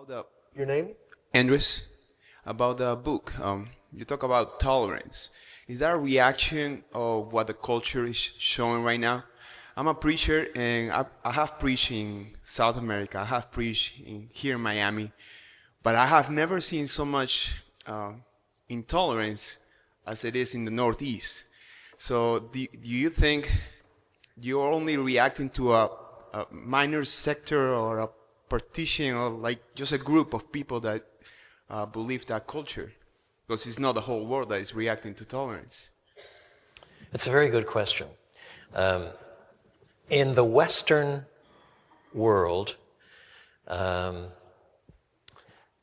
About the Your name? Andres, about the book, you talk about tolerance. Is that a reaction of what the culture is showing right now? I'm a preacher, and I have preached in South America. I have preached here in Miami, but I have never seen so much intolerance as it is in the Northeast. So, do you think you're only reacting to a minor sector or a partition or like just a group of people that believe that culture? Because it's not the whole world that is reacting to tolerance. It's a very good question. In the Western world,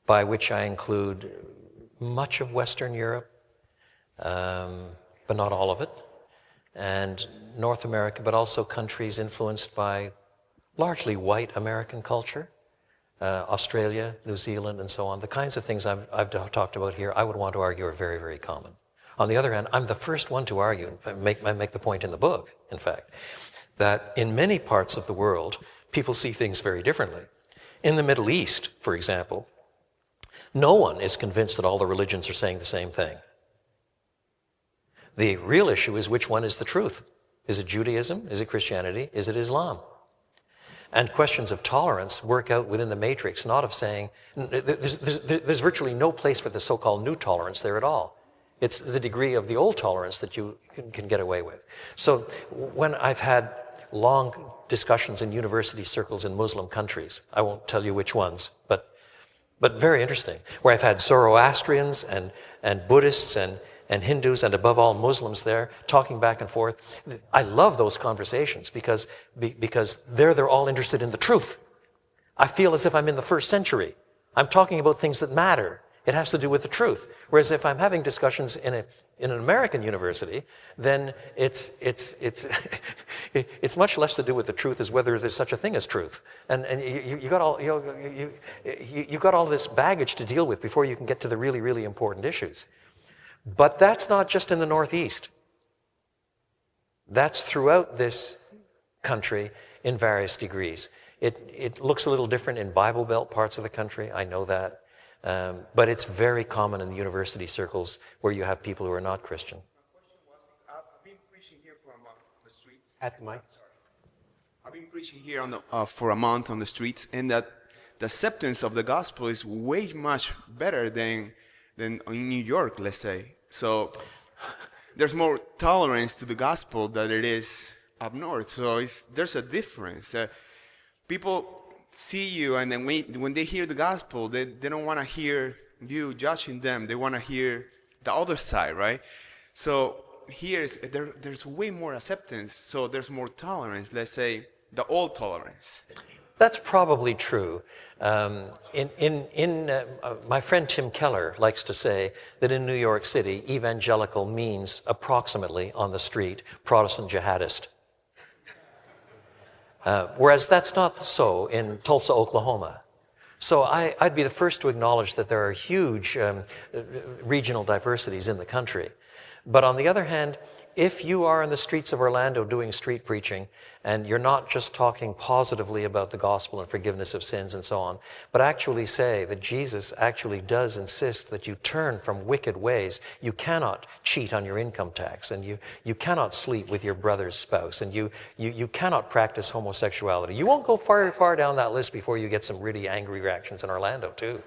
by which I include much of Western Europe, but not all of it, and North America, but also countries influenced by largely white American culture, Australia, New Zealand, and so on. The kinds of things I've talked about here, I would want to argue are very, very common. On the other hand, I'm the first one to argue, make the point in the book, in fact, that in many parts of the world, people see things very differently. In the Middle East, for example, no one is convinced that all the religions are saying the same thing. The real issue is which one is the truth. Is it Judaism? Is it Christianity? Is it Islam? And questions of tolerance work out within the matrix, not of saying, there's virtually no place for the so-called new tolerance there at all. It's the degree of the old tolerance that you can get away with. So when I've had long discussions in university circles in Muslim countries, I won't tell you which ones, but very interesting, where I've had Zoroastrians and Buddhists and Hindus, and above all Muslims there, talking back and forth. I love those conversations because they're all interested in the truth. I feel as if I'm in the first century. I'm talking about things that matter. It has to do with the truth. Whereas if I'm having discussions in an American university, then it's much less to do with the truth as whether there's such a thing as truth. And you got all this baggage to deal with before you can get to the really, really important issues. But that's not just in the Northeast. That's throughout this country in various degrees. It looks a little different in Bible Belt parts of the country, I know that. But it's very common in the university circles where you have people who are not Christian. My question was, I've been preaching here for a month on the streets. At the mic. Sorry. I've been preaching here for a month on the streets, and that the acceptance of the gospel is way much better than in New York, let's say. So there's more tolerance to the gospel than it is up north. So there's a difference. People see you, and then when they hear the gospel, they don't want to hear you judging them. They want to hear the other side, right? So there's way more acceptance. So there's more tolerance. Let's say the old tolerance. That's probably true. My friend Tim Keller likes to say that in New York City, evangelical means approximately on the street Protestant jihadist. Whereas that's not so in Tulsa, Oklahoma. So I'd be the first to acknowledge that there are huge regional diversities in the country. But on the other hand, if you are in the streets of Orlando doing street preaching, and you're not just talking positively about the gospel and forgiveness of sins and so on, but actually say that Jesus actually does insist that you turn from wicked ways. You cannot cheat on your income tax, and you cannot sleep with your brother's spouse, and you cannot practice homosexuality. You won't go far down that list before you get some really angry reactions in Orlando too.